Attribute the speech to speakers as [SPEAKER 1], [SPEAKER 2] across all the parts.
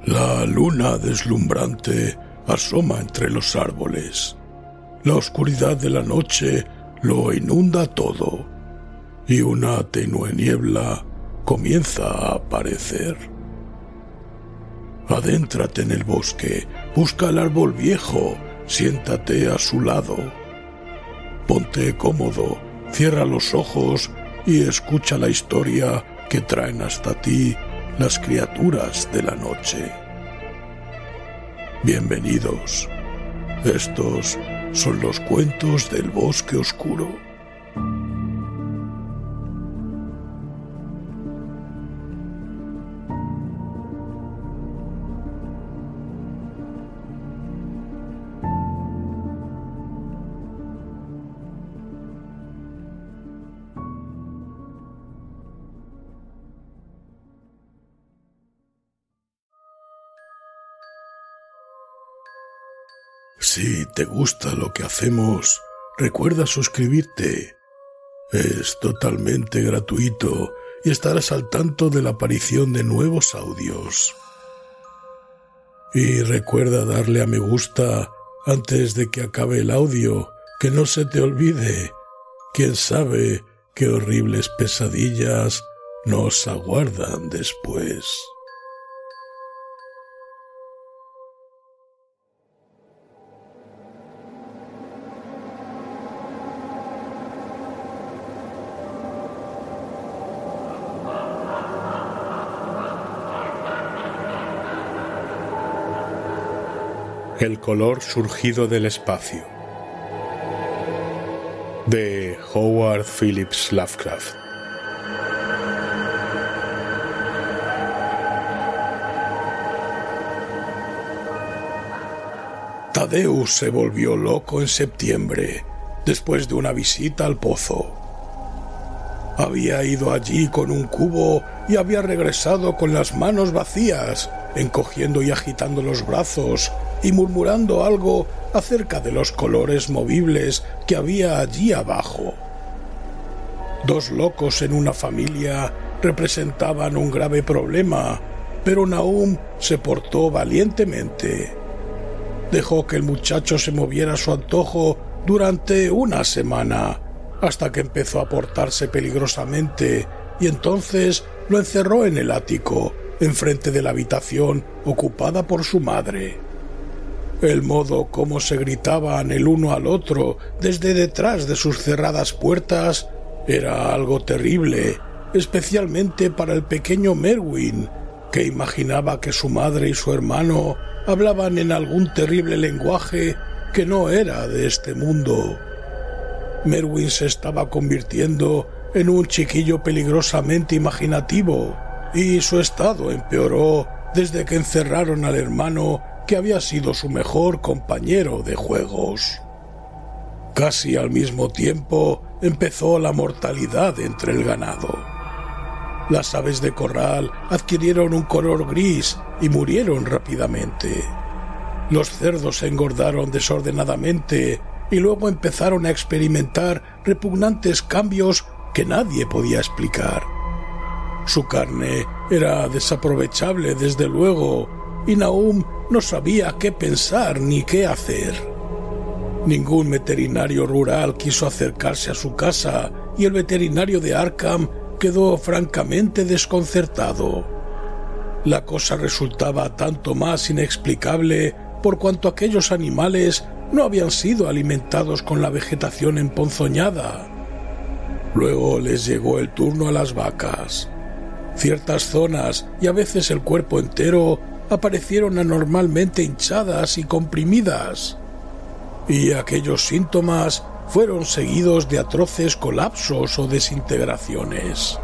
[SPEAKER 1] La luna deslumbrante asoma entre los árboles. La oscuridad de la noche lo inunda todo, y una tenue niebla comienza a aparecer. Adéntrate en el bosque, busca el árbol viejo, siéntate a su lado. Ponte cómodo, cierra los ojos y escucha la historia que traen hasta ti las criaturas de la noche. Bienvenidos. Estos son los cuentos del bosque oscuro. Si te gusta lo que hacemos, recuerda suscribirte. Es totalmente gratuito y estarás al tanto de la aparición de nuevos audios. Y recuerda darle a me gusta antes de que acabe el audio, que no se te olvide. Quién sabe qué horribles pesadillas nos aguardan después.
[SPEAKER 2] El color surgido del espacio, de Howard Phillips Lovecraft.
[SPEAKER 1] Thaddeus se volvió loco en septiembre, después de una visita al pozo. Había ido allí con un cubo y había regresado con las manos vacías, encogiendo y agitando los brazos y murmurando algo acerca de los colores movibles que había allí abajo. Dos locos en una familia representaban un grave problema, pero Nahum se portó valientemente. Dejó que el muchacho se moviera a su antojo durante una semana, hasta que empezó a portarse peligrosamente, y entonces lo encerró en el ático, enfrente de la habitación ocupada por su madre. El modo como se gritaban el uno al otro desde detrás de sus cerradas puertas era algo terrible, especialmente para el pequeño Merwin, que imaginaba que su madre y su hermano hablaban en algún terrible lenguaje que no era de este mundo. Merwin se estaba convirtiendo en un chiquillo peligrosamente imaginativo, y su estado empeoró desde que encerraron al hermano que había sido su mejor compañero de juegos. Casi al mismo tiempo empezó la mortalidad entre el ganado. Las aves de corral adquirieron un color gris y murieron rápidamente. Los cerdos se engordaron desordenadamente y luego empezaron a experimentar repugnantes cambios que nadie podía explicar. Su carne era desaprovechable, desde luego, y Nahum no sabía qué pensar ni qué hacer. Ningún veterinario rural quiso acercarse a su casa y el veterinario de Arkham quedó francamente desconcertado. La cosa resultaba tanto más inexplicable por cuanto aquellos animales no habían sido alimentados con la vegetación emponzoñada. Luego les llegó el turno a las vacas. Ciertas zonas, y a veces el cuerpo entero, aparecieron anormalmente hinchadas y comprimidas, y aquellos síntomas fueron seguidos de atroces colapsos o desintegraciones.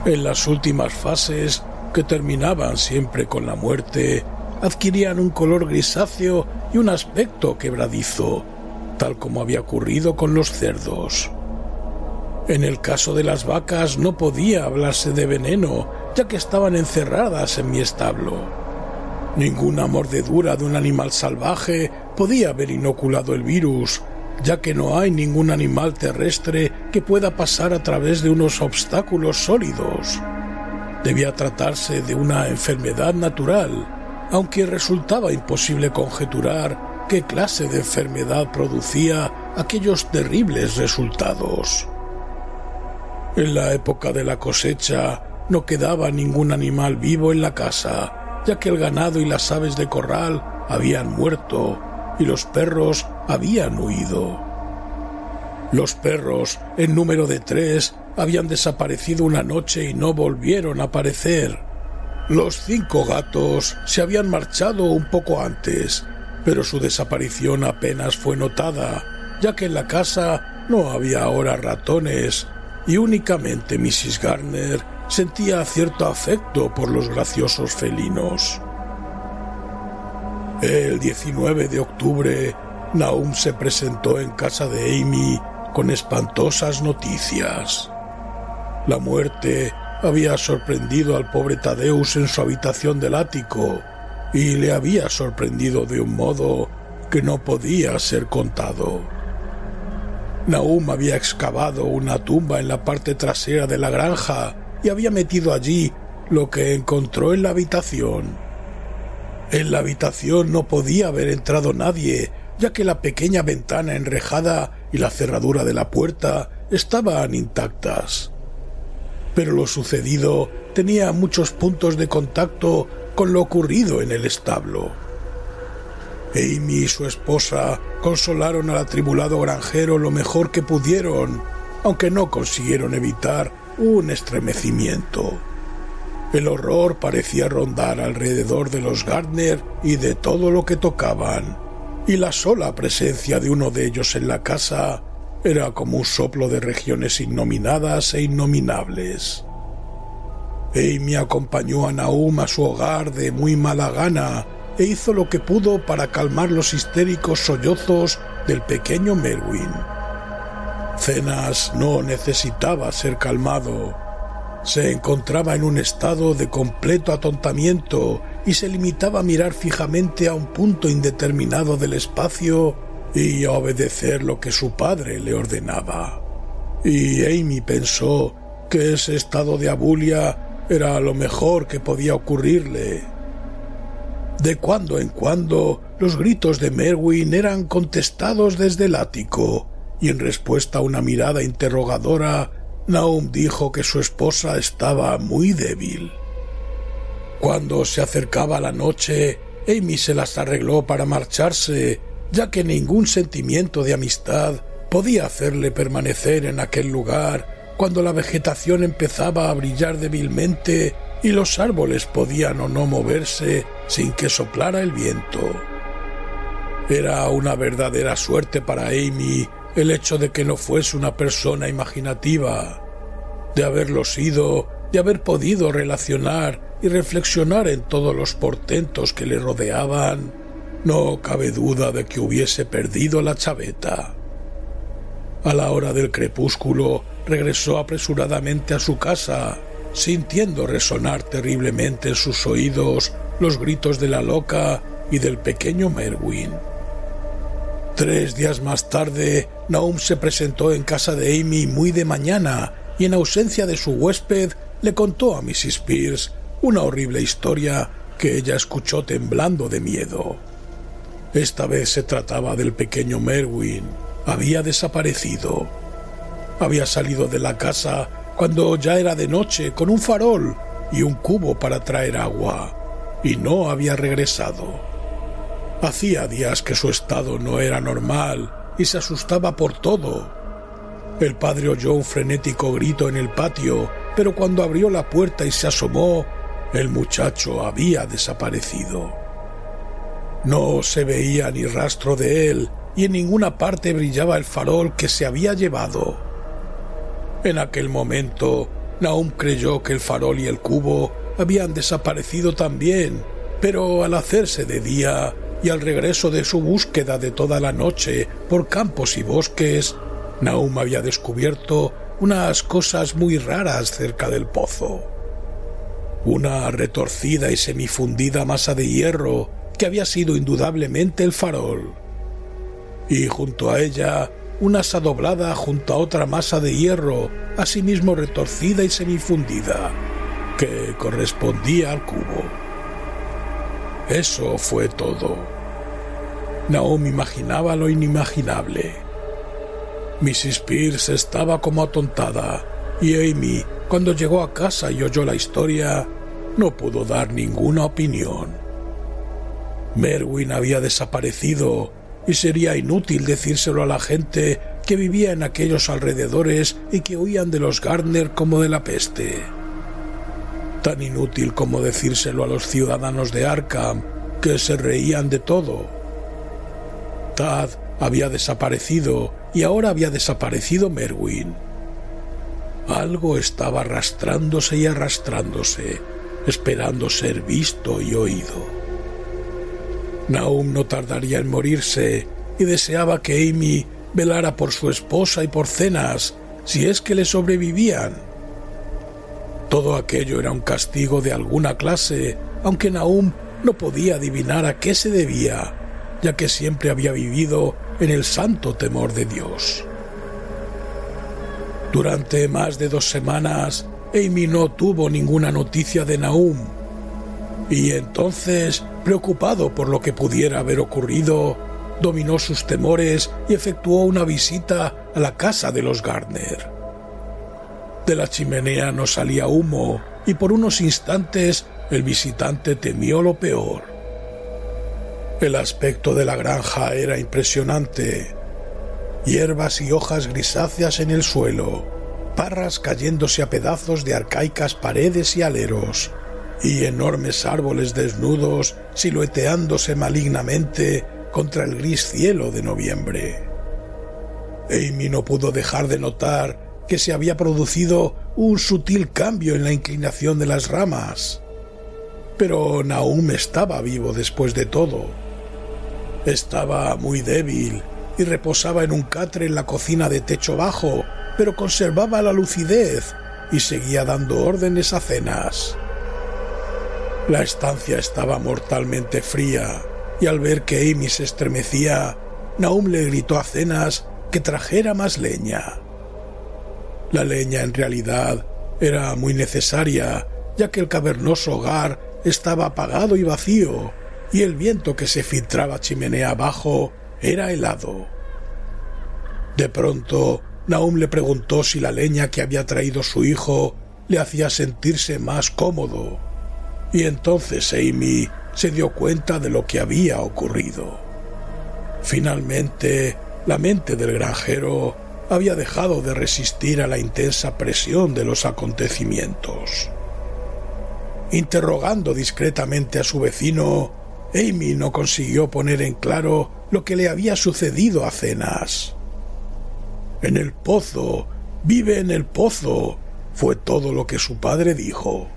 [SPEAKER 1] En las últimas fases, que terminaban siempre con la muerte, adquirían un color grisáceo y un aspecto quebradizo, tal como había ocurrido con los cerdos. En el caso de las vacas no podía hablarse de veneno, ya que estaban encerradas en mi establo. Ninguna mordedura de un animal salvaje podía haber inoculado el virus, ya que no hay ningún animal terrestre que pueda pasar a través de unos obstáculos sólidos. Debía tratarse de una enfermedad natural, aunque resultaba imposible conjeturar qué clase de enfermedad producía aquellos terribles resultados. En la época de la cosecha no quedaba ningún animal vivo en la casa, ya que el ganado y las aves de corral habían muerto y los perros habían huido. Los perros, en número de 3, habían desaparecido una noche y no volvieron a aparecer. Los 5 gatos se habían marchado un poco antes, pero su desaparición apenas fue notada, ya que en la casa no había ahora ratones y únicamente Mrs. Gardner sentía cierto afecto por los graciosos felinos. El 19 de octubre, Nahum se presentó en casa de Amy con espantosas noticias. La muerte había sorprendido al pobre Thaddeus en su habitación del ático y le había sorprendido de un modo que no podía ser contado. Nahum había excavado una tumba en la parte trasera de la granja y había metido allí lo que encontró en la habitación. En la habitación no podía haber entrado nadie, ya que la pequeña ventana enrejada y la cerradura de la puerta estaban intactas. Pero lo sucedido tenía muchos puntos de contacto con lo ocurrido en el establo. Amy y su esposa consolaron al atribulado granjero lo mejor que pudieron, aunque no consiguieron evitar un estremecimiento. El horror parecía rondar alrededor de los Gardner y de todo lo que tocaban, y la sola presencia de uno de ellos en la casa era como un soplo de regiones innominadas e innominables. Amy acompañó a Nahum a su hogar de muy mala gana e hizo lo que pudo para calmar los histéricos sollozos del pequeño Merwin. Zenas no necesitaba ser calmado. Se encontraba en un estado de completo atontamiento y se limitaba a mirar fijamente a un punto indeterminado del espacio y a obedecer lo que su padre le ordenaba. Y Amy pensó que ese estado de abulia era lo mejor que podía ocurrirle. De cuando en cuando los gritos de Merwin eran contestados desde el ático, y en respuesta a una mirada interrogadora, Nahum dijo que su esposa estaba muy débil. Cuando se acercaba la noche, Amy se las arregló para marcharse, ya que ningún sentimiento de amistad podía hacerle permanecer en aquel lugar cuando la vegetación empezaba a brillar débilmente y los árboles podían o no moverse sin que soplara el viento. Era una verdadera suerte para Amy el hecho de que no fuese una persona imaginativa. De haberlo sido, de haber podido relacionar y reflexionar en todos los portentos que le rodeaban, no cabe duda de que hubiese perdido la chaveta. A la hora del crepúsculo regresó apresuradamente a su casa, sintiendo resonar terriblemente en sus oídos los gritos de la loca y del pequeño Merwin. 3 días más tarde, Nahum se presentó en casa de Amy muy de mañana y en ausencia de su huésped le contó a Mrs. Pierce una horrible historia que ella escuchó temblando de miedo. Esta vez se trataba del pequeño Merwin. Había desaparecido. Había salido de la casa cuando ya era de noche con un farol y un cubo para traer agua, y no había regresado. Hacía días que su estado no era normal y se asustaba por todo. El padre oyó un frenético grito en el patio, pero cuando abrió la puerta y se asomó, el muchacho había desaparecido. No se veía ni rastro de él y en ninguna parte brillaba el farol que se había llevado. En aquel momento, Nahum creyó que el farol y el cubo habían desaparecido también, pero al hacerse de día y al regreso de su búsqueda de toda la noche por campos y bosques, Nahum había descubierto unas cosas muy raras cerca del pozo. Una retorcida y semifundida masa de hierro que había sido indudablemente el farol. Y junto a ella, una asa doblada junto a otra masa de hierro, asimismo retorcida y semifundida, que correspondía al cubo. Eso fue todo. Nahum imaginaba lo inimaginable. Mrs. Pierce estaba como atontada y Amy, cuando llegó a casa y oyó la historia, no pudo dar ninguna opinión. Merwin había desaparecido y sería inútil decírselo a la gente que vivía en aquellos alrededores y que huían de los Gardner como de la peste. Tan inútil como decírselo a los ciudadanos de Arkham, que se reían de todo. Tad había desaparecido y ahora había desaparecido Merwin. Algo estaba arrastrándose y arrastrándose, esperando ser visto y oído. Nahum no tardaría en morirse y deseaba que Amy velara por su esposa y por Zenas, si es que le sobrevivían. Todo aquello era un castigo de alguna clase, aunque Nahum no podía adivinar a qué se debía, ya que siempre había vivido en el santo temor de Dios. Durante más de 2 semanas, Amy no tuvo ninguna noticia de Nahum, y entonces, preocupado por lo que pudiera haber ocurrido, dominó sus temores y efectuó una visita a la casa de los Gardner. De la chimenea no salía humo, y por unos instantes el visitante temió lo peor. El aspecto de la granja era impresionante. Hierbas y hojas grisáceas en el suelo, parras cayéndose a pedazos de arcaicas paredes y aleros, y enormes árboles desnudos silueteándose malignamente contra el gris cielo de noviembre. Amy no pudo dejar de notar que se había producido un sutil cambio en la inclinación de las ramas. Pero Nahum estaba vivo después de todo. Estaba muy débil y reposaba en un catre en la cocina de techo bajo, pero conservaba la lucidez y seguía dando órdenes a Zenas. La estancia estaba mortalmente fría, y al ver que Amy se estremecía, Nahum le gritó a Zenas que trajera más leña. La leña en realidad era muy necesaria, ya que el cavernoso hogar estaba apagado y vacío, y el viento que se filtraba chimenea abajo era helado. De pronto, Nahum le preguntó si la leña que había traído su hijo le hacía sentirse más cómodo, y entonces Amy se dio cuenta de lo que había ocurrido. Finalmente, la mente del granjero había dejado de resistir a la intensa presión de los acontecimientos. Interrogando discretamente a su vecino, Amy no consiguió poner en claro lo que le había sucedido a Zenas. «En el pozo, vive en el pozo», fue todo lo que su padre dijo.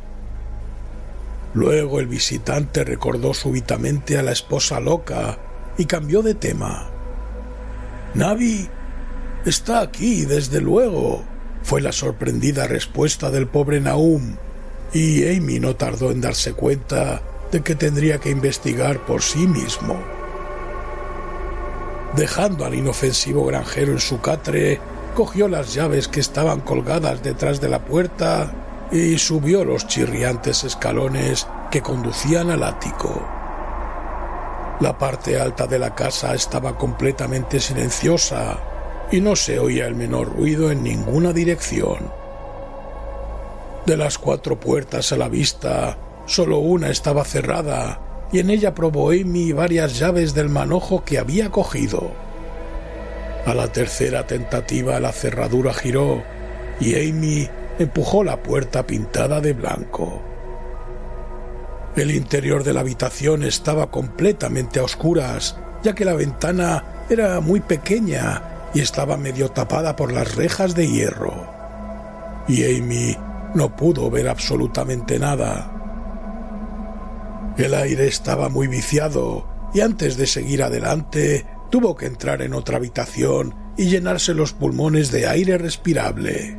[SPEAKER 1] Luego el visitante recordó súbitamente a la esposa loca y cambió de tema. «Navi está aquí, desde luego», fue la sorprendida respuesta del pobre Nahum, y Amy no tardó en darse cuenta de que tendría que investigar por sí mismo. Dejando al inofensivo granjero en su catre, cogió las llaves que estaban colgadas detrás de la puerta y subió los chirriantes escalones que conducían al ático. La parte alta de la casa estaba completamente silenciosa y no se oía el menor ruido en ninguna dirección. De las 4 puertas a la vista, solo una estaba cerrada, y en ella probó Amy varias llaves del manojo que había cogido. A la tercera tentativa la cerradura giró, y Amy empujó la puerta pintada de blanco. El interior de la habitación estaba completamente a oscuras, ya que la ventana era muy pequeña y estaba medio tapada por las rejas de hierro. Y Amy no pudo ver absolutamente nada. El aire estaba muy viciado y antes de seguir adelante tuvo que entrar en otra habitación y llenarse los pulmones de aire respirable.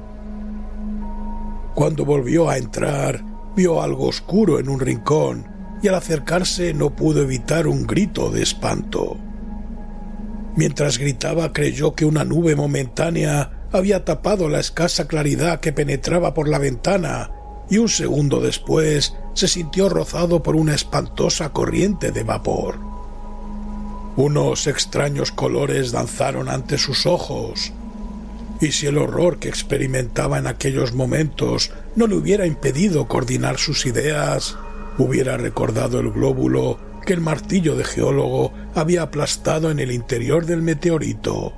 [SPEAKER 1] Cuando volvió a entrar, vio algo oscuro en un rincón y al acercarse no pudo evitar un grito de espanto. Mientras gritaba, creyó que una nube momentánea había tapado la escasa claridad que penetraba por la ventana y un segundo después se sintió rozado por una espantosa corriente de vapor. Unos extraños colores danzaron ante sus ojos, y si el horror que experimentaba en aquellos momentos no le hubiera impedido coordinar sus ideas, hubiera recordado el glóbulo que el martillo de geólogo había aplastado en el interior del meteorito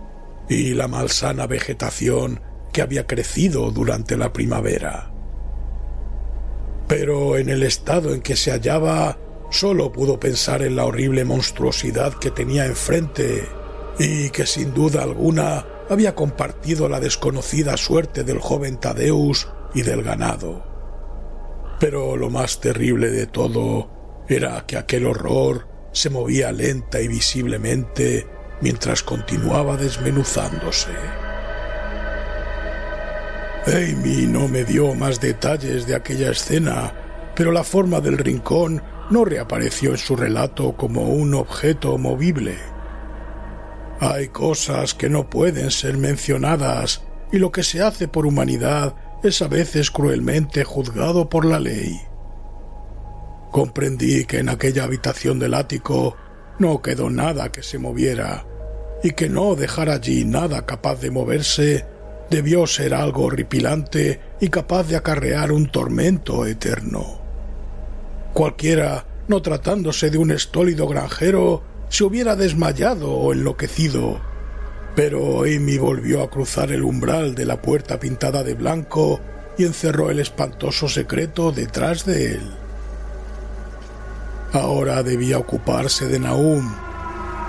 [SPEAKER 1] y la malsana vegetación que había crecido durante la primavera. Pero en el estado en que se hallaba, solo pudo pensar en la horrible monstruosidad que tenía enfrente y que sin duda alguna había compartido la desconocida suerte del joven Thaddeus y del ganado. Pero lo más terrible de todo era que aquel horror se movía lenta y visiblemente mientras continuaba desmenuzándose. Amy no me dio más detalles de aquella escena, pero la forma del rincón no reapareció en su relato como un objeto movible. Hay cosas que no pueden ser mencionadas, y lo que se hace por humanidad es a veces cruelmente juzgado por la ley. Comprendí que en aquella habitación del ático no quedó nada que se moviera, y que no dejar allí nada capaz de moverse debió ser algo horripilante y capaz de acarrear un tormento eterno. Cualquiera, no tratándose de un estólido granjero, se hubiera desmayado o enloquecido, pero Amy volvió a cruzar el umbral de la puerta pintada de blanco y encerró el espantoso secreto detrás de él. Ahora debía ocuparse de Nahum.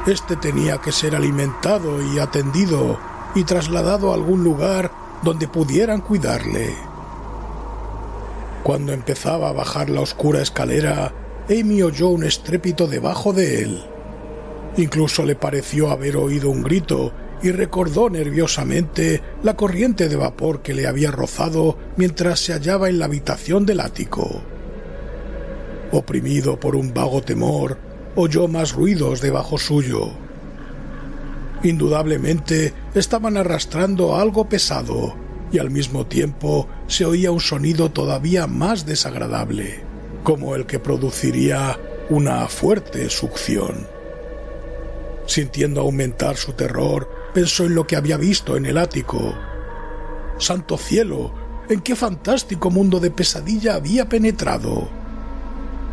[SPEAKER 1] Este tenía que ser alimentado y atendido y trasladado a algún lugar donde pudieran cuidarle. Cuando empezaba a bajar la oscura escalera, Amy oyó un estrépito debajo de él. Incluso le pareció haber oído un grito y recordó nerviosamente la corriente de vapor que le había rozado mientras se hallaba en la habitación del ático. Oprimido por un vago temor, oyó más ruidos debajo suyo. Indudablemente estaban arrastrando algo pesado, y al mismo tiempo se oía un sonido todavía más desagradable, como el que produciría una fuerte succión. Sintiendo aumentar su terror, pensó en lo que había visto en el ático. ¡Santo cielo! ¿En qué fantástico mundo de pesadilla había penetrado?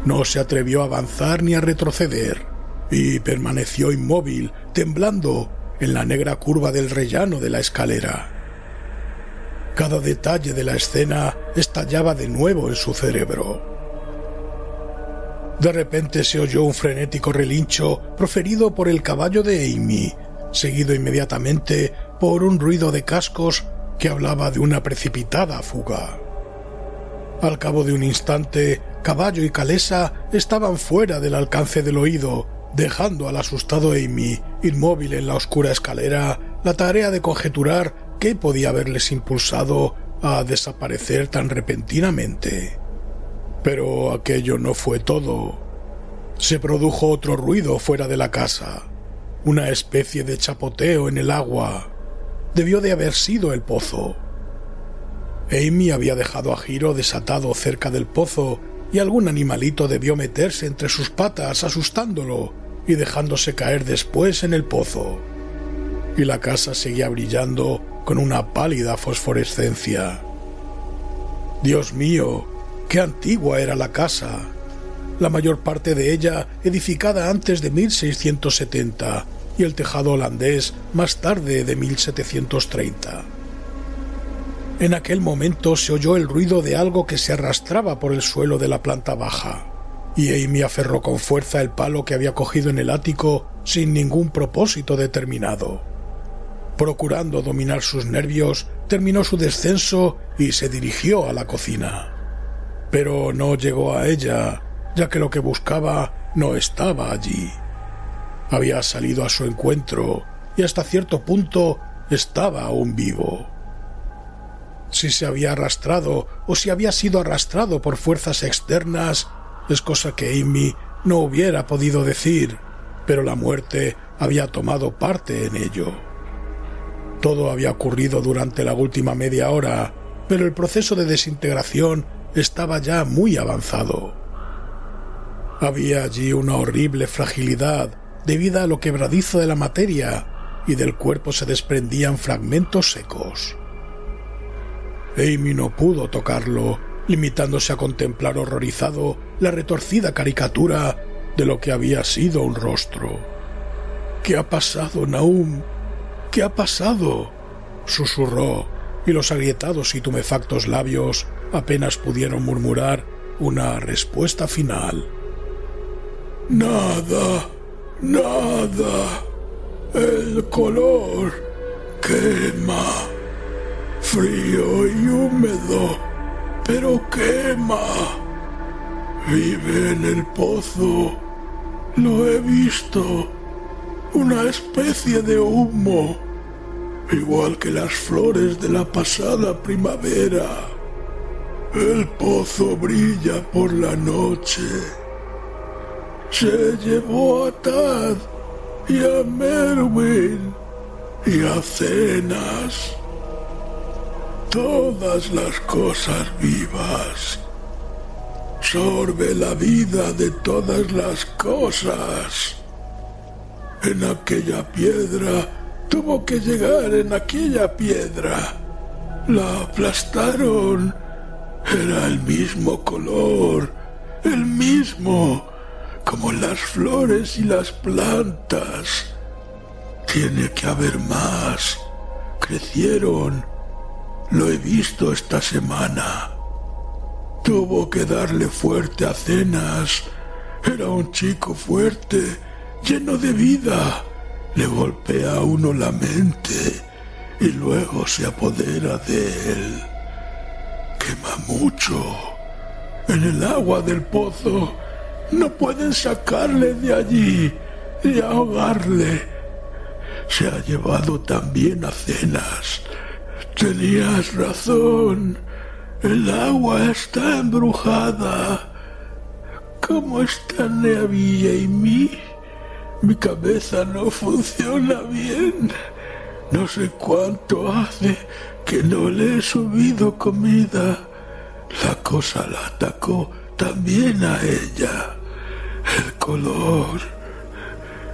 [SPEAKER 1] No se atrevió a avanzar ni a retroceder, y permaneció inmóvil, temblando en la negra curva del rellano de la escalera. Cada detalle de la escena estallaba de nuevo en su cerebro. De repente se oyó un frenético relincho proferido por el caballo de Amy, seguido inmediatamente por un ruido de cascos que hablaba de una precipitada fuga. Al cabo de un instante, caballo y calesa estaban fuera del alcance del oído, dejando al asustado Amy inmóvil en la oscura escalera la tarea de conjeturar qué podía haberles impulsado a desaparecer tan repentinamente. Pero aquello no fue todo. Se produjo otro ruido fuera de la casa, una especie de chapoteo en el agua. Debió de haber sido el pozo. Amy había dejado a Hiro desatado cerca del pozo y algún animalito debió meterse entre sus patas asustándolo y dejándose caer después en el pozo. Y la casa seguía brillando con una pálida fosforescencia. Dios mío, qué antigua era la casa, la mayor parte de ella edificada antes de 1670 y el tejado holandés más tarde de 1730. En aquel momento se oyó el ruido de algo que se arrastraba por el suelo de la planta baja, y Amy aferró con fuerza el palo que había cogido en el ático sin ningún propósito determinado. Procurando dominar sus nervios, terminó su descenso y se dirigió a la cocina. Pero no llegó a ella, ya que lo que buscaba no estaba allí. Había salido a su encuentro y hasta cierto punto estaba aún vivo. Si se había arrastrado o si había sido arrastrado por fuerzas externas es cosa que Amy no hubiera podido decir, pero la muerte había tomado parte en ello. Todo había ocurrido durante la última media hora, pero el proceso de desintegración estaba ya muy avanzado. Había allí una horrible fragilidad debido a lo quebradizo de la materia, y del cuerpo se desprendían fragmentos secos. Amy no pudo tocarlo, limitándose a contemplar horrorizado la retorcida caricatura de lo que había sido un rostro. «¿Qué ha pasado, Nahum? ¿Qué ha pasado?», susurró, y los agrietados y tumefactos labios apenas pudieron murmurar una respuesta final. «Nada, nada. El color quema. Frío y húmedo, pero quema. Vive en el pozo. Lo he visto. Una especie de humo, igual que las flores de la pasada primavera. El pozo brilla por la noche. Se llevó a Tad y a Merwin y a Cenas. Todas las cosas vivas. Sorbe la vida de todas las cosas. En aquella piedra tuvo que llegar en aquella piedra. La aplastaron. Era el mismo color, el mismo, como las flores y las plantas. Tiene que haber más. Crecieron. Lo he visto esta semana. Tuvo que darle fuerte a Cenas. Era un chico fuerte, lleno de vida. Le golpea a uno la mente y luego se apodera de él. Quema mucho. En el agua del pozo no pueden sacarle de allí y ahogarle. Se ha llevado también a Cenas. Tenías razón. El agua está embrujada. ¿Cómo están Neavi y Amy? Mi cabeza no funciona bien. No sé cuánto hace que no le he subido comida. La cosa la atacó también a ella. El color.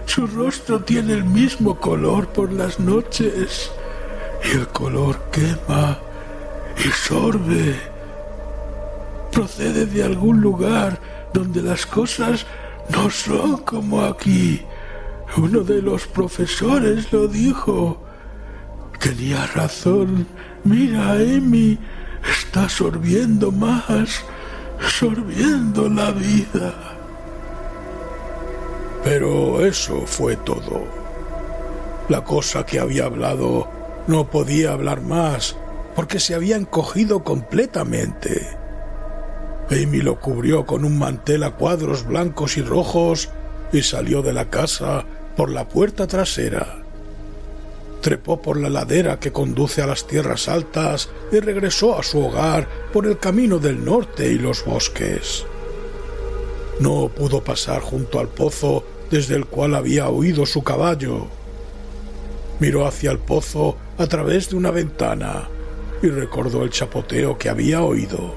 [SPEAKER 1] Su rostro tiene el mismo color por las noches. Y el color quema y sorbe. Procede de algún lugar donde las cosas no son como aquí. Uno de los profesores lo dijo. Tenía razón. Mira, Amy, está sorbiendo más, sorbiendo la vida. Pero eso fue todo. La cosa que había hablado no podía hablar más porque se había encogido completamente. Amy lo cubrió con un mantel a cuadros blancos y rojos y salió de la casa por la puerta trasera. Trepó por la ladera que conduce a las tierras altas y regresó a su hogar por el camino del norte y los bosques. No pudo pasar junto al pozo desde el cual había huido su caballo. Miró hacia el pozo a través de una ventana y recordó el chapoteo que había oído,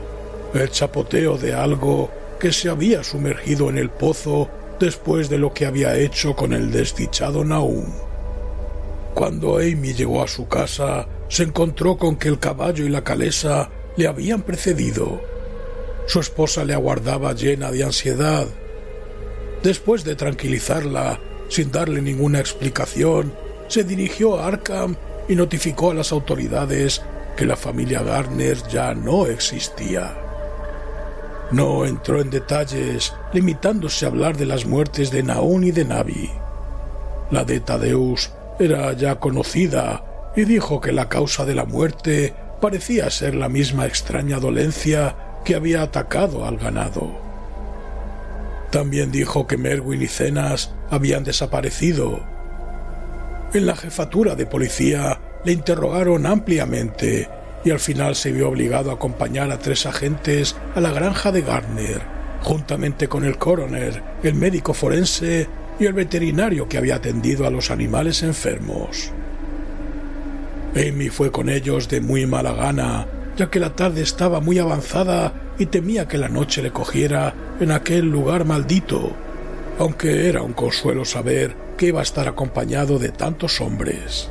[SPEAKER 1] el chapoteo de algo que se había sumergido en el pozo después de lo que había hecho con el desdichado Nahum. Cuando Amy llegó a su casa, se encontró con que el caballo y la calesa le habían precedido. Su esposa le aguardaba llena de ansiedad. Después de tranquilizarla, sin darle ninguna explicación, se dirigió a Arkham y notificó a las autoridades que la familia Gardner ya no existía. No entró en detalles, limitándose a hablar de las muertes de Nahum y de Navi. La de Thaddeus era ya conocida y dijo que la causa de la muerte parecía ser la misma extraña dolencia que había atacado al ganado. También dijo que Merwin y Cenas habían desaparecido. En la jefatura de policía le interrogaron ampliamente y al final se vio obligado a acompañar a 3 agentes a la granja de Gardner, juntamente con el coroner, el médico forense y el veterinario que había atendido a los animales enfermos. Amy fue con ellos de muy mala gana ya que la tarde estaba muy avanzada y temía que la noche le cogiera en aquel lugar maldito, aunque era un consuelo saber que iba a estar acompañado de tantos hombres.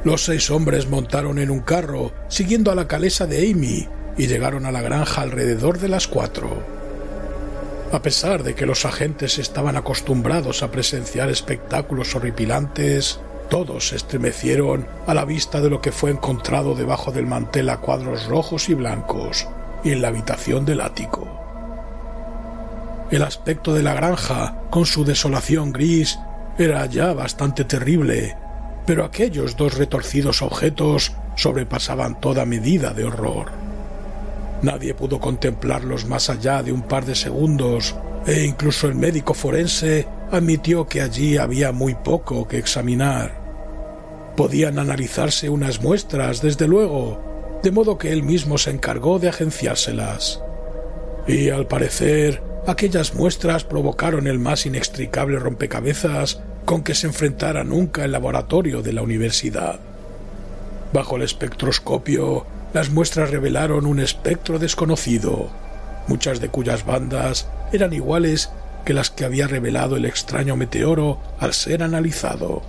[SPEAKER 1] Los 6 hombres montaron en un carro, siguiendo a la calesa de Amy, y llegaron a la granja alrededor de las 4. A pesar de que los agentes estaban acostumbrados a presenciar espectáculos horripilantes, todos se estremecieron a la vista de lo que fue encontrado debajo del mantel a cuadros rojos y blancos y en la habitación del ático. El aspecto de la granja, con su desolación gris, era ya bastante terrible, pero aquellos 2 retorcidos objetos sobrepasaban toda medida de horror. Nadie pudo contemplarlos más allá de un par de segundos, e incluso el médico forense admitió que allí había muy poco que examinar. Podían analizarse unas muestras, desde luego, de modo que él mismo se encargó de agenciárselas. Y, al parecer, aquellas muestras provocaron el más inextricable rompecabezas con que se enfrentara nunca el laboratorio de la universidad. Bajo el espectroscopio, las muestras revelaron un espectro desconocido, muchas de cuyas bandas eran iguales que las que había revelado el extraño meteoro al ser analizado.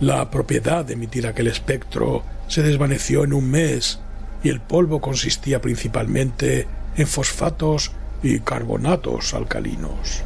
[SPEAKER 1] La propiedad de emitir aquel espectro se desvaneció en un mes, y el polvo consistía principalmente en fosfatos y carbonatos alcalinos.